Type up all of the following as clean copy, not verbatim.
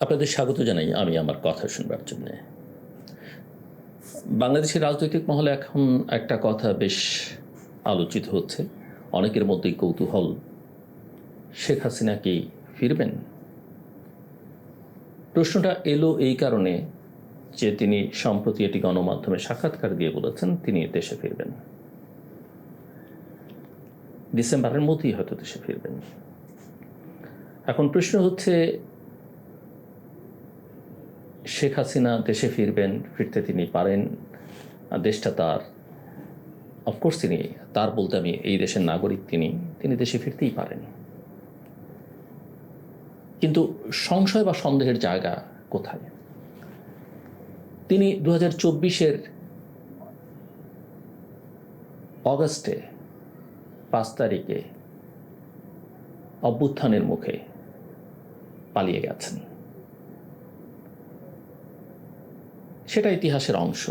আপনাদের স্বাগত জানাই আমি আমার কথা শুনবার জন্য। বাংলাদেশের রাজনৈতিক মহলে এখন একটা কথা বেশ আলোচিত হচ্ছে, অনেকের মধ্যেই কৌতূহল, শেখ হাসিনা কি ফিরবেন? প্রশ্নটা এলো এই কারণে যে তিনি সম্প্রতি একটি গণমাধ্যমে সাক্ষাৎকার দিয়ে বলেছেন তিনি দেশে ফিরবেন, ডিসেম্বরের মধ্যেই হয়তো দেশে ফিরবেন। এখন প্রশ্ন হচ্ছে, শেখ হাসিনা দেশে ফিরবেন, ফিরতে তিনি পারেন, দেশটা তার, অফকোর্স তিনি তার বলতে আমি এই দেশের নাগরিক, তিনি দেশে ফিরতেই পারেন। কিন্তু সংশয় বা সন্দেহের জায়গা কোথায়? তিনি 2024-এর অগাস্টে 5 তারিখে অভ্যুত্থানের মুখে পালিয়ে গেছেন, সেটা ইতিহাসের অংশ।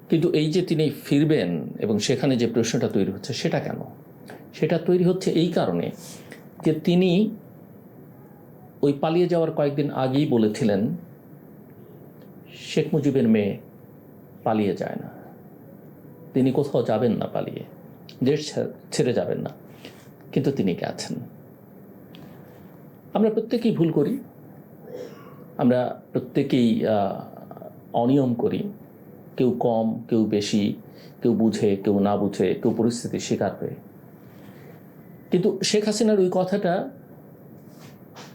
কিন্তু এই যে তিনি ফিরবেন এবং সেখানে যে প্রশ্নটা তৈরি হচ্ছে সেটা কেন? সেটা তৈরি হচ্ছে এই কারণে যে তিনি ওই পালিয়ে যাওয়ার কয়েকদিন আগেই বলেছিলেন শেখ মুজিবের মেয়ে পালিয়ে যায় না, তিনি কোথাও যাবেন না পালিয়ে, দেশ ছেড়ে যাবেন না, কিন্তু তিনি গেছেন। আমরা প্রত্যেকেই ভুল করি, আমরা প্রত্যেকেই অনিয়ম করি, কেউ কম, কেউ বেশি, কেউ বুঝে, কেউ না বুঝে, কেউ পরিস্থিতির শিকার হয়ে। কিন্তু শেখ হাসিনার ওই কথাটা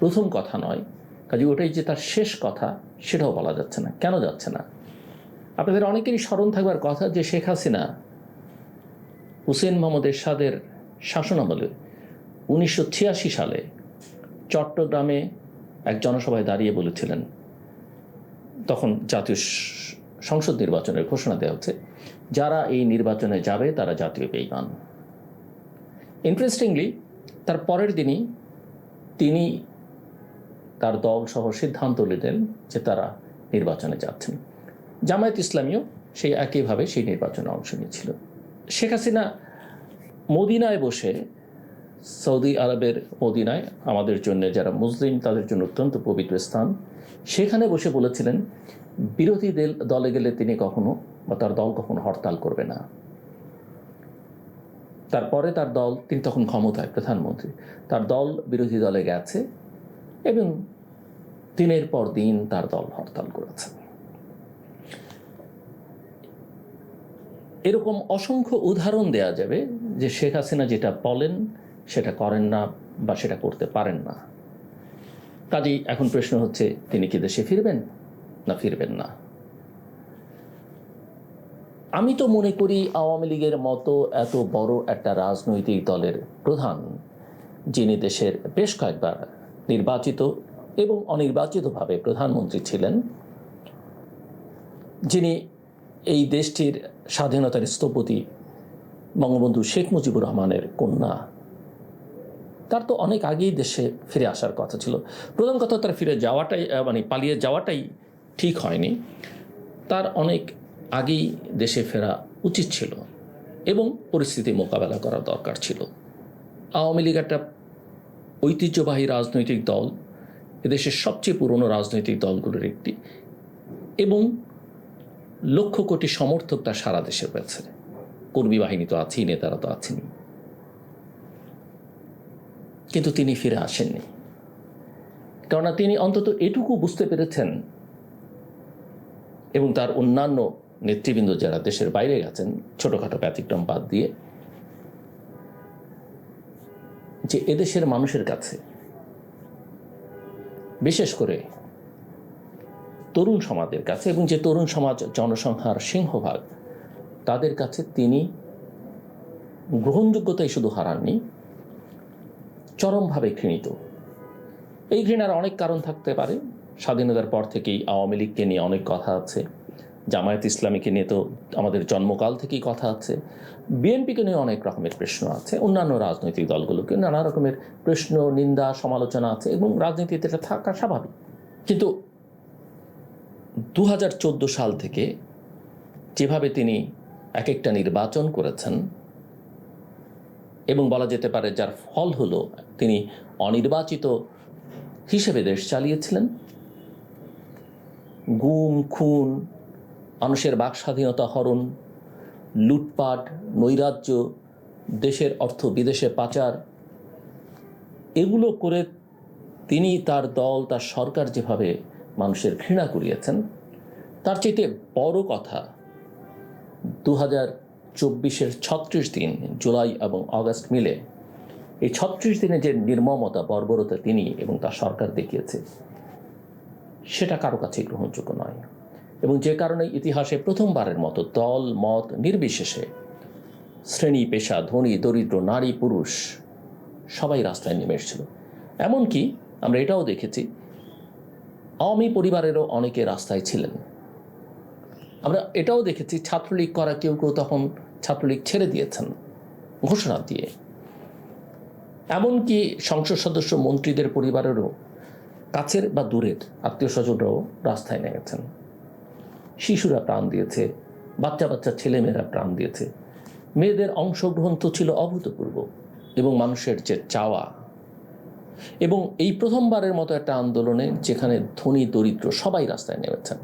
প্রথম কথা নয়, কাজে ওটাই যে তার শেষ কথা সেটাও বলা যাচ্ছে না। কেন যাচ্ছে না? আপনাদের অনেকেরই স্মরণ থাকবার কথা যে শেখ হাসিনা হুসেন মোহাম্মদ এরশাদের শাসনামলে 1986 সালে চট্টগ্রামে এক জনসভায় দাঁড়িয়ে বলেছিলেন, তখন জাতীয় সংসদ নির্বাচনের ঘোষণা দেওয়া হচ্ছে, যারা এই নির্বাচনে যাবে তারা জাতীয় বেঈমান। ইন্টারেস্টিংলি তার পরের দিনই তিনি তার দল সহ সিদ্ধান্ত নিলেন যে তারা নির্বাচনে যাচ্ছেন। জামায়াত ইসলামীও সেই একইভাবে সেই নির্বাচনে অংশ নিয়েছিল। শেখ হাসিনা মদিনায় বসে, সৌদি আরবের মদিনায়, আমাদের জন্য যারা মুসলিম তাদের জন্য অত্যন্ত পবিত্র স্থান, সেখানে বসে বলেছিলেন বিরোধী দলে গেলে তিনি কখনো বা তার দল কখনো হরতাল করবে না। তারপরে তার দল, তিনি তখন ক্ষমতায় প্রধানমন্ত্রী, তার দল বিরোধী দলে গেছে এবং দিনের পর দিন তার দল হরতাল করেছে। এরকম অসংখ্য উদাহরণ দেয়া যাবে যে শেখ হাসিনা যেটা বলেন সেটা করেন না বা সেটা করতে পারেন না। কাজেই এখন প্রশ্ন হচ্ছে তিনি কি দেশে ফিরবেন না ফিরবেন না? আমি তো মনে করি আওয়ামী লীগের মতো এত বড় একটা রাজনৈতিক দলের প্রধান, যিনি দেশের বেশ কয়েকবার নির্বাচিত এবং অনির্বাচিতভাবে প্রধানমন্ত্রী ছিলেন, যিনি এই দেশটির স্বাধীনতার স্থপতি বঙ্গবন্ধু শেখ মুজিবুর রহমানের কন্যা, তার তো অনেক আগেই দেশে ফিরে আসার কথা ছিল। প্রধান কথা, তার ফিরে যাওয়াটাই পালিয়ে যাওয়াটাই ঠিক হয়নি, তার অনেক আগেই দেশে ফেরা উচিত ছিল এবং পরিস্থিতি মোকাবেলা করা দরকার ছিল। আওয়ামী লীগ একটা ঐতিহ্যবাহী রাজনৈতিক দল, এদেশের সবচেয়ে পুরনো রাজনৈতিক দলগুলোর একটি, এবং লক্ষ কোটি সমর্থক তার সারা দেশে রয়েছে। কর্মী বাহিনী তো আছেই, নেতারা তো আছেনই, কিন্তু তিনি ফিরে আসেননি। কেননা তিনি অন্তত এটুকু বুঝতে পেরেছেন, এবং তার অন্যান্য নেতৃবৃন্দ যারা দেশের বাইরে গেছেন ছোটোখাটো ব্যতিক্রম বাদ দিয়ে, যে এদেশের মানুষের কাছে, বিশেষ করে তরুণ সমাজের কাছে, এবং যে তরুণ সমাজ জনসংখ্যার সিংহভাগ, তাদের কাছে তিনি গ্রহণযোগ্যতাই শুধু হারাননি, চরমভাবে ঘৃণিত। এই ঘৃণার অনেক কারণ থাকতে পারে। স্বাধীনতার পর থেকেই আওয়ামী লীগকে নিয়ে অনেক কথা আছে, জামায়াত ইসলামীকে নিয়ে তো আমাদের জন্মকাল থেকেই কথা আছে, বিএনপিকে নিয়ে অনেক রকমের প্রশ্ন আছে, অন্যান্য রাজনৈতিক দলগুলোকে নানা রকমের প্রশ্ন, নিন্দা, সমালোচনা আছে, এবং রাজনীতিতে এটা থাকা স্বাভাবিক। কিন্তু 2014 সাল থেকে যেভাবে তিনি এক একটা নির্বাচন করেছেন, এবং বলা যেতে পারে যার ফল হলো তিনি অনির্বাচিত হিসেবে দেশ চালিয়েছিলেন। গুম, খুন, মানুষের বাক স্বাধীনতা হরণ, লুটপাট, নৈরাজ্য, দেশের অর্থ বিদেশে পাচার, এগুলো করে তিনি, তার দল, তার সরকার যেভাবে মানুষের ঘৃণা কুড়িয়েছেন, তার চাইতে বড় কথা 2024-এর 36 দিন, জুলাই এবং আগস্ট মিলে এই 36 দিনে যে নির্মমতা, বর্বরতা তিনি এবং তার সরকার দেখিয়েছে, সেটা কারো কাছে গ্রহণযোগ্য নয়। এবং যে কারণে ইতিহাসে প্রথমবারের মতো দল মত নির্বিশেষে, শ্রেণী পেশা, ধনী দরিদ্র, নারী পুরুষ সবাই রাস্তায় নেমে এসেছিল। এমনকি আমরা এটাও দেখেছি, আওয়ামী পরিবারেরও অনেকে রাস্তায় ছিলেন। আমরা এটাও দেখেছি, ছাত্রলীগ করা কেউ কেউ তখন ছাত্রলীগ ছেড়ে দিয়েছেন ঘোষণা দিয়ে। এমনকি সংসদ সদস্য, মন্ত্রীদের পরিবারেরও কাছের বা দূরের আত্মীয় স্বজনরাও রাস্তায় নেমেছেন। শিশুরা প্রাণ দিয়েছে, বাচ্চা বাচ্চা ছেলেমেয়েরা প্রাণ দিয়েছে। মেয়েদের অংশগ্রহণ তো ছিল অভূতপূর্ব, এবং মানুষের যে চাওয়া, এবং এই প্রথমবারের মতো একটা আন্দোলনে যেখানে ধনী দরিদ্র সবাই রাস্তায় নেমেছেন।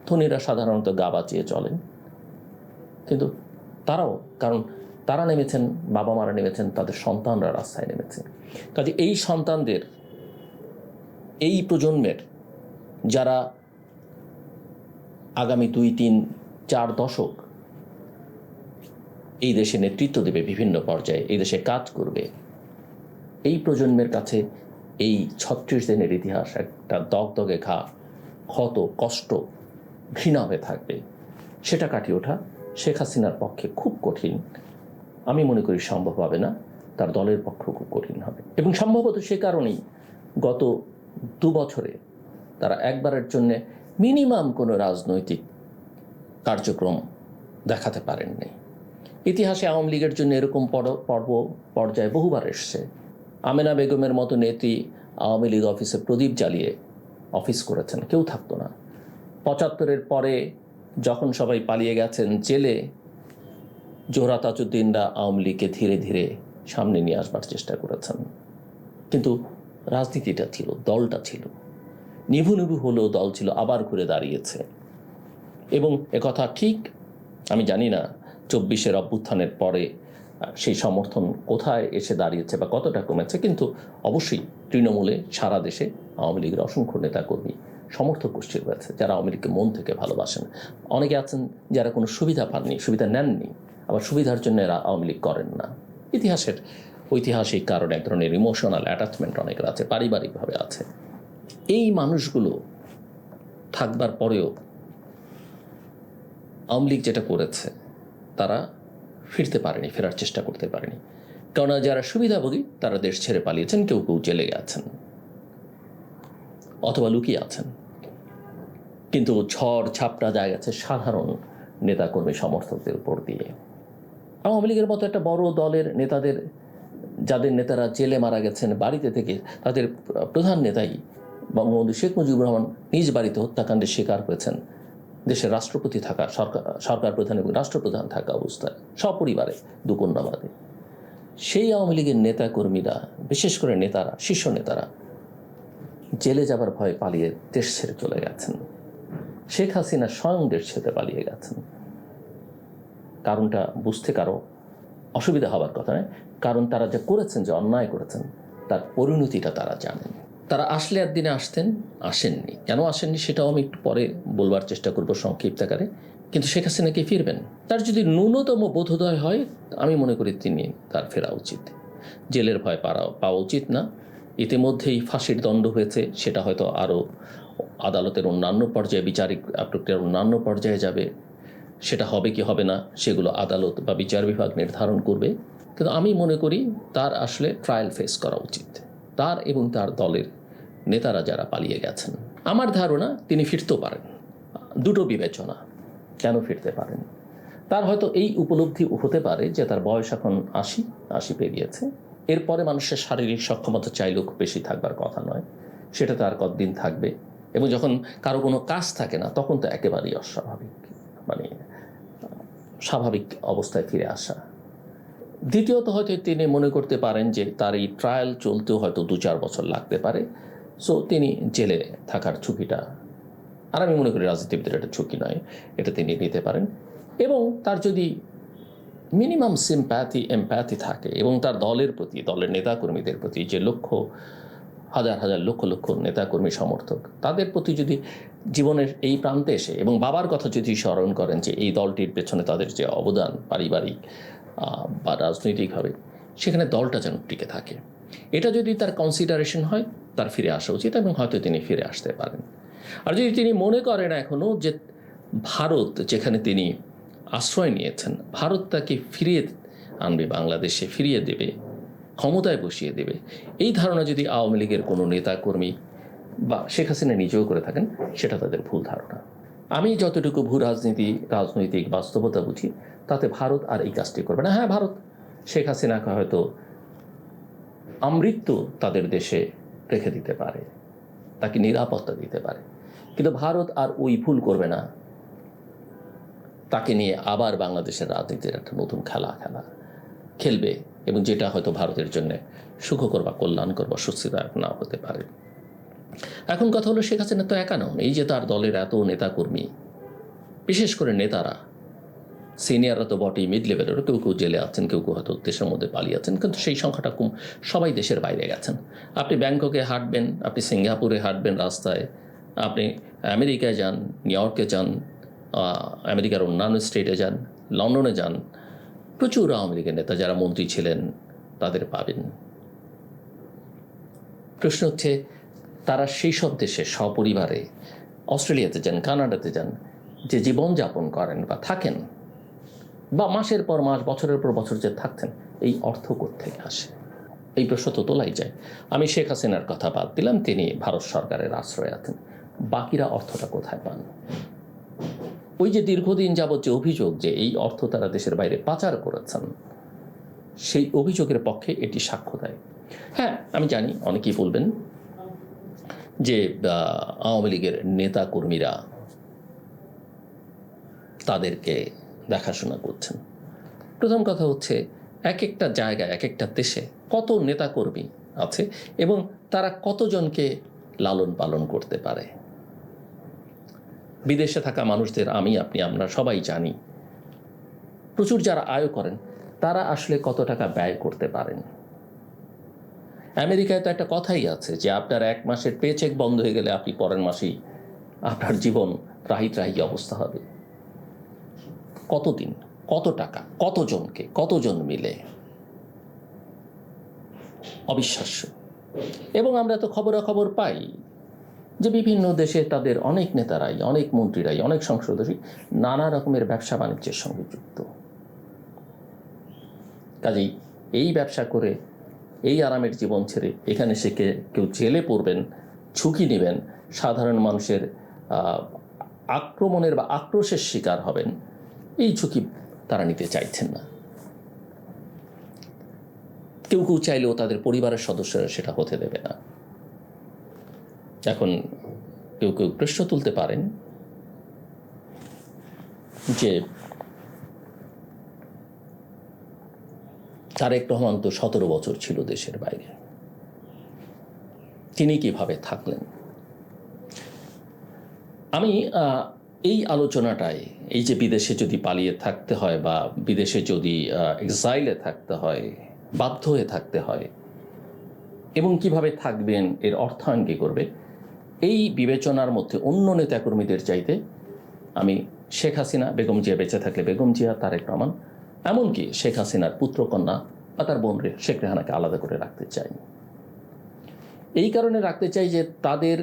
ধনীরা সাধারণত গা বাঁচিয়ে চলেন, কিন্তু তারাও, কারণ তারা নেমেছেন, বাবা মারা নেমেছেন, তাদের সন্তানরা রাস্তায় নেমেছে। কাজে এই সন্তানদের, এই প্রজন্মের যারা আগামী 2, 3, 4 দশক এই দেশে নেতৃত্ব দেবে, বিভিন্ন পর্যায়ে এই দেশে কাজ করবে, এই প্রজন্মের কাছে এই 36 দিনের ইতিহাস একটা দগদগে ঘা, ক্ষত, কষ্ট, ঘৃণা হয়ে থাকবে। সেটা কাটিয়ে ওঠা শেখ হাসিনার পক্ষে খুব কঠিন। আমি মনে করি সম্ভব হবে না, তার দলের পক্ষেও খুব কঠিন হবে। এবং সম্ভবত সে কারণেই গত 2 বছরে তারা একবারের জন্য মিনিমাম কোনো রাজনৈতিক কার্যক্রম দেখাতে পারেননি। ইতিহাসে আওয়ামী লীগের জন্য এরকম পর্যায়ে বহুবার এসছে। আমেনা বেগমের মতো নেত্রী আওয়ামী লীগ অফিসে প্রদীপ জ্বালিয়ে অফিস করেছেন, কেউ থাকতো না। 75-এর পরে যখন সবাই পালিয়ে গেছেন জেলে, জোহরা তাজউদ্দিনরা আওয়ামী লীগকে ধীরে ধীরে সামনে নিয়ে আসবার চেষ্টা করেছেন। কিন্তু রাজনীতিটা ছিল, দলটা ছিল, নিভু নিভু হলেও দল ছিল, আবার ঘুরে দাঁড়িয়েছে। এবং একথা ঠিক, আমি জানি না 24-এর অভ্যুত্থানের পরে সেই সমর্থন কোথায় এসে দাঁড়িয়েছে বা কতটা কমেছে, কিন্তু অবশ্যই তৃণমূলে সারা দেশে আওয়ামী লীগের অসংখ্য নেতাকর্মী, সমর্থক গোষ্ঠী রয়েছে যারা আওয়ামী লীগকে মন থেকে ভালোবাসেন। অনেকে আছেন যারা কোনো সুবিধা পাননি, সুবিধা নেননি, আবার সুবিধার জন্য এরা আওয়ামী লীগ করেন না। ইতিহাসের ঐতিহাসিক কারণে এক ধরনের ইমোশনাল অ্যাটাচমেন্ট অনেকের আছে, পারিবারিকভাবে আছে। এই মানুষগুলো থাকবার পরেও আওয়ামী লীগ যেটা করেছে, তারা ফিরতে পারেনি, ফেরার চেষ্টা করতে পারেনি। কেননা যারা সুবিধাভোগী তারা দেশ ছেড়ে পালিয়েছেন, কেউ কেউ জেলে গেছেন অথবা লুকিয়ে আছেন। কিন্তু ঝড় ঝাপটা যায় গেছে সাধারণ নেতাকর্মী সমর্থকদের উপর দিয়ে। আওয়ামী লীগের মতো একটা বড় দলের নেতাদের, যাদের নেতারা জেলে মারা গেছেন বাড়িতে থেকে, তাদের প্রধান নেতাই বঙ্গবন্ধু শেখ মুজিবুর রহমান নিজ বাড়িতে হত্যাকাণ্ডের শিকার হয়েছেন, দেশের রাষ্ট্রপতি থাকা, সরকার প্রধান এবং রাষ্ট্রপ্রধান থাকা অবস্থায়, সপরিবারে, দুকন্যা বাদে। সেই আওয়ামী লীগের নেতাকর্মীরা, বিশেষ করে নেতারা, শীর্ষ নেতারা জেলে যাবার ভয়ে পালিয়ে দেশ ছেড়ে চলে গেছেন। শেখ হাসিনা স্বয়ং দেশ ছেড়ে পালিয়ে গেছেন। কারণটা বুঝতে কারো অসুবিধা হবার কথা নয়, কারণ তারা যা করেছেন, যে অন্যায় করেছেন, তার পরিণতিটা তারা জানেন। তারা আসলে একদিনে আসতেন, আসেননি। কেন আসেননি সেটাও আমি একটু পরে বলবার চেষ্টা করব সংক্ষিপ্ত আকারে। কিন্তু শেখ হাসিনা কি ফিরবেন? তার যদি ন্যূনতম বোধোদয় হয়, আমি মনে করি তার ফেরা উচিত। জেলের ভয় পাওয়া উচিত না। ইতিমধ্যেই ফাঁসির দণ্ড হয়েছে, সেটা হয়তো আরও আদালতের অন্যান্য পর্যায়ে, বিচারিক প্রক্রিয়ার অন্যান্য পর্যায়ে যাবে। সেটা হবে কি হবে না সেগুলো আদালত বা বিচার বিভাগ নির্ধারণ করবে। কিন্তু আমি মনে করি তার আসলে ট্রায়াল ফেস করা উচিত, তার এবং তার দলের নেতারা যারা পালিয়ে গেছেন। আমার ধারণা তিনি ফিরতেও পারেন। দুটো বিবেচনা, কেন ফিরতে পারেন। তার হয়তো এই উপলব্ধি হতে পারে যে তার বয়স এখন 80 পেরিয়েছে, এরপরে মানুষের শারীরিক সক্ষমতা চাইলেও খুব বেশি থাকবার কথা নয়, সেটা তার কতদিন থাকবে। এবং যখন কারো কোনো কাজ থাকে না, তখন তো একেবারেই অস্বাভাবিক, মানে স্বাভাবিক অবস্থায় ফিরে আসা। দ্বিতীয়ত হয়তো তিনি মনে করতে পারেন যে তার এই ট্রায়াল চলতেও হয়তো 2-4 বছর লাগতে পারে। সো তিনি জেলে থাকার ঝুঁকিটা, আর আমি মনে করি রাজনীতিবিদের এটা ঝুঁকি নয়, এটা তিনি নিতে পারেন। এবং তার যদি মিনিমাম সিম্প্যাথি এমপ্যাথি থাকে এবং তার দলের প্রতি, দলের নেতাকর্মীদের প্রতি, যে হাজার হাজার লক্ষ লক্ষ নেতাকর্মী সমর্থক, তাদের প্রতি যদি জীবনের এই প্রান্তে এসে এবং বাবার কথা যদি স্মরণ করেন যে এই দলটির পেছনে তাদের যে অবদান পারিবারিক বা রাজনৈতিকভাবে, সেখানে দলটা যেন টিকে থাকে, এটা যদি তার কনসিডারেশন হয়, তার ফিরে আসা উচিত এবং হয়তো তিনি ফিরে আসতে পারেন। আর যদি তিনি মনে করেন এখনও যে ভারত, যেখানে তিনি আশ্রয় নিয়েছেন, ভারত তাকে ফিরিয়ে আনবে, বাংলাদেশে ফিরিয়ে দেবে, ক্ষমতায় বসিয়ে দেবে, এই ধারণা যদি আওয়ামী লীগের কোনো নেতাকর্মী বা শেখ হাসিনা নিজেও করে থাকেন, সেটা তাদের ভুল ধারণা। আমি যতটুকু রাজনৈতিক বাস্তবতা বুঝি, তাতে ভারত আর এই কাজটি করবে না। হ্যাঁ, ভারত শেখ হাসিনাকে হয়তো আমৃত্যু তাদের দেশে রেখে দিতে পারে, তাকে নিরাপত্তা দিতে পারে, কিন্তু ভারত আর ওই ভুল করবে না, তাকে নিয়ে আবার বাংলাদেশের রাজনীতির একটা নতুন খেলবে, এবং যেটা হয়তো ভারতের জন্য সুখকর বা কল্যাণকর বা স্বস্তিদায়ক নাও হতে পারে। এখন কথা হলো, শেখ হাসিনা তো একা নন। এই যে তার দলের এত নেতাকর্মী, বিশেষ করে নেতারা, সিনিয়ররা তো বটেই, মিড লেভেলেরও কেউ কেউ জেলে আছেন, কেউ কেউ হয়তো দেশের মধ্যে পালিয়ে আছেন, কিন্তু সেই সংখ্যাটা কম, সবাই দেশের বাইরে গেছেন। আপনি ব্যাংককে হাঁটবেন, আপনি সিঙ্গাপুরে হাঁটবেন রাস্তায়, আপনি আমেরিকায় যান, নিউ ইয়র্কে যান, আমেরিকার অন্যান্য স্টেটে যান, লন্ডনে যান, প্রচুর আওয়ামী লীগের নেতা যারা মন্ত্রী ছিলেন তাদের পাবেন। প্রশ্ন হচ্ছে, তারা সেই সব দেশে সপরিবারে অস্ট্রেলিয়াতে যান, কানাডাতে যান, যে জীবনযাপন করেন বা থাকেন, বা মাসের পর মাস, বছরের পর বছর যে থাকতেন, এই অর্থ কোত্থেকে আসে? এই প্রশ্ন তো তোলাই যায়। আমি শেখ হাসিনার কথা বাদ দিলাম, তিনি ভারত সরকারের আশ্রয়ে আছেন, বাকিরা অর্থটা কোথায় পান? ওই যে দীর্ঘদিন যাবৎ যে অভিযোগ যে এই অর্থ তারা দেশের বাইরে পাচার করেছেন, সেই অভিযোগের পক্ষে এটি সাক্ষ্য দেয়। হ্যাঁ, আমি জানি অনেকেই বলবেন যে আওয়ামী লীগের নেতা কর্মীরা তাদেরকে দেখাশোনা করছেন। প্রথম কথা হচ্ছে, এক একটা জায়গায়, এক একটা দেশে কত নেতাকর্মী আছে এবং তারা কতজনকে লালন পালন করতে পারে। বিদেশে থাকা মানুষদের আমি, আপনি, আমরা সবাই জানি, প্রচুর যারা আয় করেন তারা আসলে কত টাকা ব্যয় করতে পারেন। আমেরিকায় তো একটা কথাই আছে যে আপনার এক মাসের পেচেক বন্ধ হয়ে গেলে আপনি পরের মাসেই আপনার জীবন ত্রাহি অবস্থা হবে। কতদিন, কত টাকা, কতজনকে, কতজন মিলে, অবিশ্বাস্য। এবং আমরা তো খবরাখবর পাই যে বিভিন্ন দেশে তাদের অনেক নেতারাই, অনেক মন্ত্রীরাই, অনেক সংসদী নানা রকমের ব্যবসা বাণিজ্যের সঙ্গে যুক্ত। কাজেই এই ব্যবসা করে, এই আরামের জীবন ছেড়ে এখানে সে কেউ জেলে পড়বেন, ঝুঁকি নেবেন, সাধারণ মানুষের আক্রমণের বা আক্রোশের শিকার হবেন, এই ঝুঁকি তারা নিতে চাইছেন না। কেউ কেউ চাইলেও তাদের পরিবারের সদস্যরা সেটা হতে দেবে না। এখন কেউ কেউ প্রশ্ন তুলতে পারেন যে তারেক রহমান তো 17 বছর ছিল দেশের বাইরে, তিনি কিভাবে থাকলেন? আমি এই আলোচনাটায়, এই যে বিদেশে যদি পালিয়ে থাকতে হয় বা বিদেশে যদি এক্সাইলে থাকতে হয়, বাধ্য হয়ে থাকতে হয়, এবং কিভাবে থাকবেন, এর অর্থায়ন কী করবে, এই বিবেচনার মধ্যে অন্য নেতাকর্মীদের চাইতে আমি শেখ হাসিনা, বেগম জিয়া বেঁচে থাকলে বেগম জিয়া, তারেক রহমান, এমনকি শেখ হাসিনার পুত্রকন্যা বা তার বোন শেখ রেহানাকে আলাদা করে রাখতে চাই। এই কারণে রাখতে চাই যে তাদের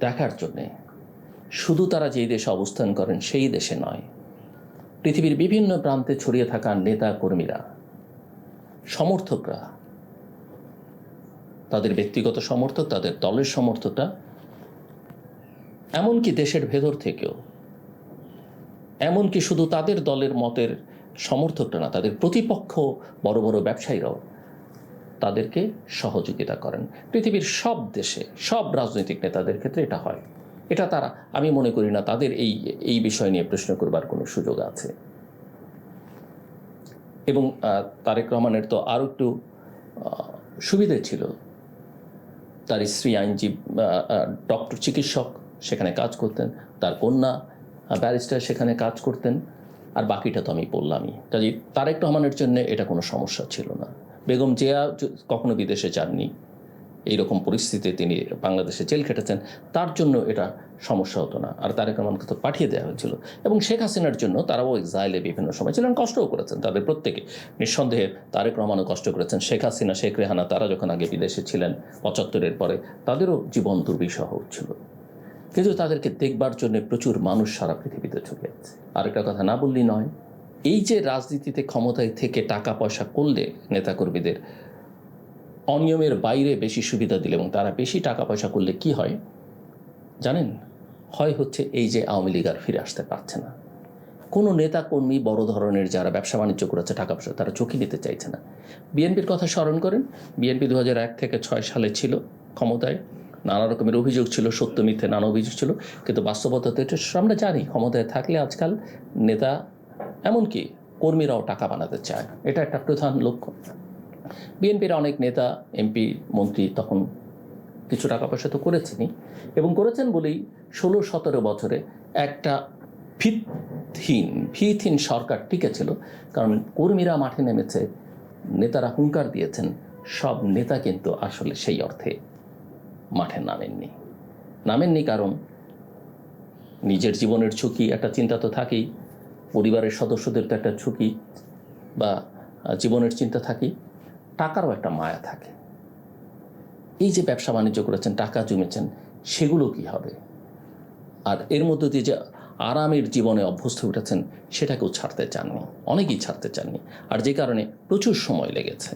দেখার জন্যে শুধু তারা যেই দেশে অবস্থান করেন সেই দেশে নয়, পৃথিবীর বিভিন্ন প্রান্তে ছড়িয়ে থাকা নেতা কর্মীরা, সমর্থকরা, তাদের ব্যক্তিগত সমর্থক, তাদের দলের সমর্থকটা, এমনকি দেশের ভেতর থেকেও, এমনকি শুধু তাদের দলের মতের সমর্থকটা না, তাদের প্রতিপক্ষ বড় বড় ব্যবসায়ীরাও তাদেরকে সহযোগিতা করেন। পৃথিবীর সব দেশে, সব রাজনৈতিক নেতাদের ক্ষেত্রে এটা হয়। এটা তারা, আমি মনে করি না তাদের এই বিষয় নিয়ে প্রশ্ন করবার কোনো সুযোগ আছে। এবং তারেক রহমানের তো আরও একটু সুবিধে ছিল তার স্ত্রী আইনজীবী, ডক্টর, চিকিৎসক সেখানে কাজ করতেন, তার কন্যা ব্যারিস্টার সেখানে কাজ করতেন, আর বাকিটা তো আমি বললামই। কাজে তারেক রহমানের জন্য এটা কোনো সমস্যা ছিল না। বেগম জিয়া কখনো বিদেশে যাননি, এইরকম পরিস্থিতিতে তিনি বাংলাদেশে জেল খেটেছেন, তার জন্য এটা সমস্যা হতো না। আর তারেক রহমানকে তো পাঠিয়ে দেওয়া হয়েছিল। এবং শেখ হাসিনার জন্য তারাও এক্সাইলে বিভিন্ন সময় ছিলেন, কষ্টও করেছেন তাদের প্রত্যেকে। নিঃসন্দেহে তারেক রহমানও কষ্ট করেছেন, শেখ হাসিনা, শেখ রেহানা তারা যখন আগে বিদেশে ছিলেন 75-এর পরে, তাদেরও জীবন দুর্বিষহ হচ্ছিল। কিন্তু তাদেরকে দেখবার জন্য প্রচুর মানুষ সারা পৃথিবীতে ছড়িয়ে আছে। আরেকটা কথা না বললেই নয়, এই যে রাজনীতিতে ক্ষমতায় থেকে টাকা পয়সা করলে নেতাকর্মীদের অনিয়মের বাইরে বেশি সুবিধা দিলে এবং তারা বেশি টাকা পয়সা করলে কি হয় জানেন? হচ্ছে এই যে আওয়ামী লীগ আর ফিরে আসতে পারছে না। কোনো নেতা কর্মী বড় ধরনের যারা ব্যবসা বাণিজ্য করেছে টাকা পয়সা, তারা ঝুঁকি নিতে চাইছে না। বিএনপির কথা স্মরণ করেন, বিএনপি 2001 থেকে 6 সালে ছিল ক্ষমতায়, নানা রকমের অভিযোগ ছিল, সত্য মিথ্যে নানা অভিযোগ ছিল, কিন্তু বাস্তবতাতে এটা আমরা জানি ক্ষমতায় থাকলে আজকাল নেতা, এমনকি কর্মীরাও টাকা বানাতে চায়, এটা একটা প্রধান লক্ষ্য। বিএনপির অনেক নেতা, এমপি, মন্ত্রী তখন কিছু টাকা পয়সা তো করেছেনই, এবং করেছেন বলেই 16-17 বছরে একটা ভিতহীন সরকার টিকেছিল। কারণ কর্মীরা মাঠে নেমেছে, নেতারা হুঙ্কার দিয়েছেন, সব নেতা কিন্তু আসলে সেই অর্থে মাঠে নামেননি। কারণ নিজের জীবনের ঝুঁকি, একটা চিন্তা তো থাকেই, পরিবারের সদস্যদের তো একটা ঝুঁকি বা জীবনের চিন্তা থাকেই, টাকারও একটা মায়া থাকে। এই যে ব্যবসা বাণিজ্য করেছেন, টাকা জমেছেন, সেগুলো কি হবে? আর এর মধ্যে দিয়ে যে আরামের জীবনে অভ্যস্ত উঠেছেন, সেটাকেও ছাড়তে চাননি, অনেকেই ছাড়তে চাননি। আর যে কারণে প্রচুর সময় লেগেছে,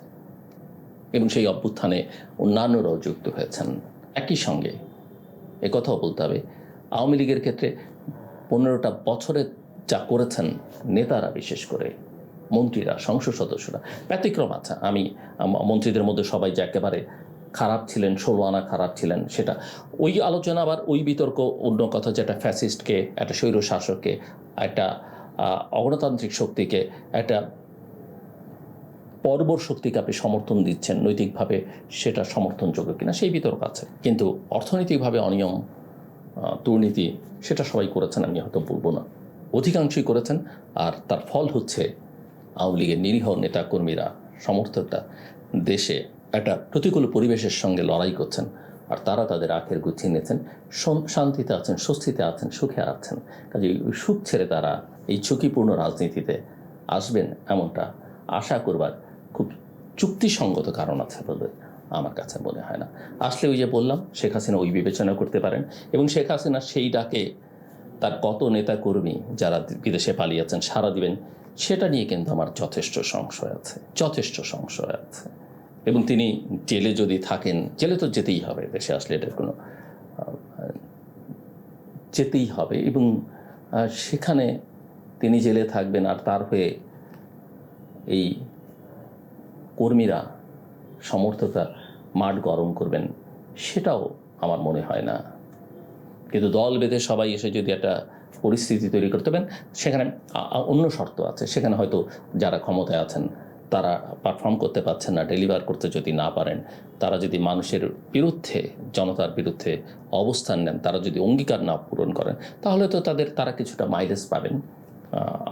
এবং সেই অভ্যুত্থানে অন্যান্যরাও যুক্ত হয়েছেন। একই সঙ্গে একথাও বলতে হবে, আওয়ামী লীগের ক্ষেত্রে 15টা বছরে যা করেছেন নেতারা, বিশেষ করে মন্ত্রীরা, সংসদ সদস্যরা, ব্যতিক্রম আছে। আমি মন্ত্রীদের মধ্যে সবাই যে একেবারে খারাপ ছিলেন, 16 আনা খারাপ ছিলেন, সেটা ওই আলোচনা, আবার ওই বিতর্ক অন্য কথা, যেটা ফ্যাসিস্টকে, একটা স্বৈর শাসককে, একটা অগণতান্ত্রিক শক্তিকে, একটা বর্বর শক্তিকে আপনি সমর্থন দিচ্ছেন নৈতিকভাবে, সেটা সমর্থনযোগ্য কিনা সেই বিতর্ক আছে। কিন্তু অর্থনৈতিকভাবে অনিয়ম, দুর্নীতি, সেটা সবাই করেছেন, আমি হয়তো বলবো না, অধিকাংশই করেছেন। আর তার ফল হচ্ছে আওয়ামী লীগের নিরীহ নেতাকর্মীরা, সমর্থকরা দেশে একটা প্রতিকূল পরিবেশের সঙ্গে লড়াই করছেন, আর তারা তাদের আখের গুছিয়ে নিয়েছেন, শান্তিতে আছেন, স্বস্তিতে আছেন, সুখে আছেন। কাজে সুখ ছেড়ে তারা এই ঝুঁকিপূর্ণ রাজনীতিতে আসবেন এমনটা আশা করবার খুব যুক্তিসঙ্গত কারণ আছে বলে আমার কাছে মনে হয় না। আসলে ওই যে বললাম, শেখ হাসিনা ওই বিবেচনা করতে পারেন, এবং শেখ হাসিনা সেই ডাকে তার কত নেতাকর্মী যারা বিদেশে পালিয়েছেন সাড়া দিবেন, সেটা নিয়ে কিন্তু আমার যথেষ্ট সংশয় আছে। এবং তিনি জেলে যদি থাকেন, জেলে তো যেতেই হবে, দেশে আসলে এটার কোনো যেতেই হবে, এবং সেখানে তিনি জেলে থাকবেন, আর তার হয়ে এই কর্মীরা, সমর্থকরা মাঠ গরম করবেন, সেটাও আমার মনে হয় না। কিন্তু দল বেঁধে সবাই এসে যদি একটা পরিস্থিতি তৈরি করতে পারেন, সেখানে অন্য শর্ত আছে। সেখানে হয়তো যারা ক্ষমতায় আছেন তারা পারফর্ম করতে পারছেন না, ডেলিভার করতে যদি না পারেন, তারা যদি মানুষের বিরুদ্ধে, জনতার বিরুদ্ধে অবস্থান নেন, তারা যদি অঙ্গীকার না পূরণ করেন, তাহলে তো তারা কিছুটা মাইলেজ পাবেন,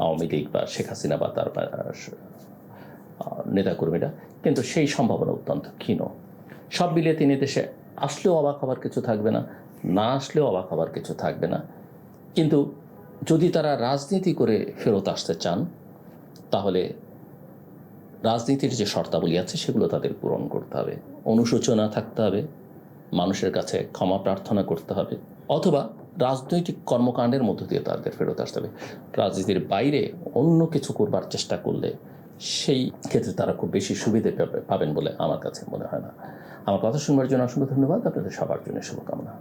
আওয়ামী লীগ বা শেখ হাসিনা বা তার নেতাকর্মীরা। কিন্তু সেই সম্ভাবনা অত্যন্ত ক্ষীণ। সব মিলিয়ে তিনি দেশে আসলেও অবাক হবার কিছু থাকবে না, না আসলেও অবাক হবার কিছু থাকবে না। কিন্তু যদি তারা রাজনীতি করে ফেরত আসতে চান, তাহলে রাজনীতির যে শর্তাবলী আছে সেগুলো তাদের পূরণ করতে হবে। অনুশোচনা থাকতে হবে, মানুষের কাছে ক্ষমা প্রার্থনা করতে হবে, অথবা রাজনৈতিক কর্মকাণ্ডের মধ্য দিয়ে তাদের ফেরত আসতে হবে। রাজনীতির বাইরে অন্য কিছু করবার চেষ্টা করলে সেই ক্ষেত্রে তারা খুব বেশি সুবিধে পাবেন বলে আমার কাছে মনে হয় না। আমার কথা শুনবার জন্য অসংখ্য ধন্যবাদ। আপনাদের সবার জন্য শুভকামনা।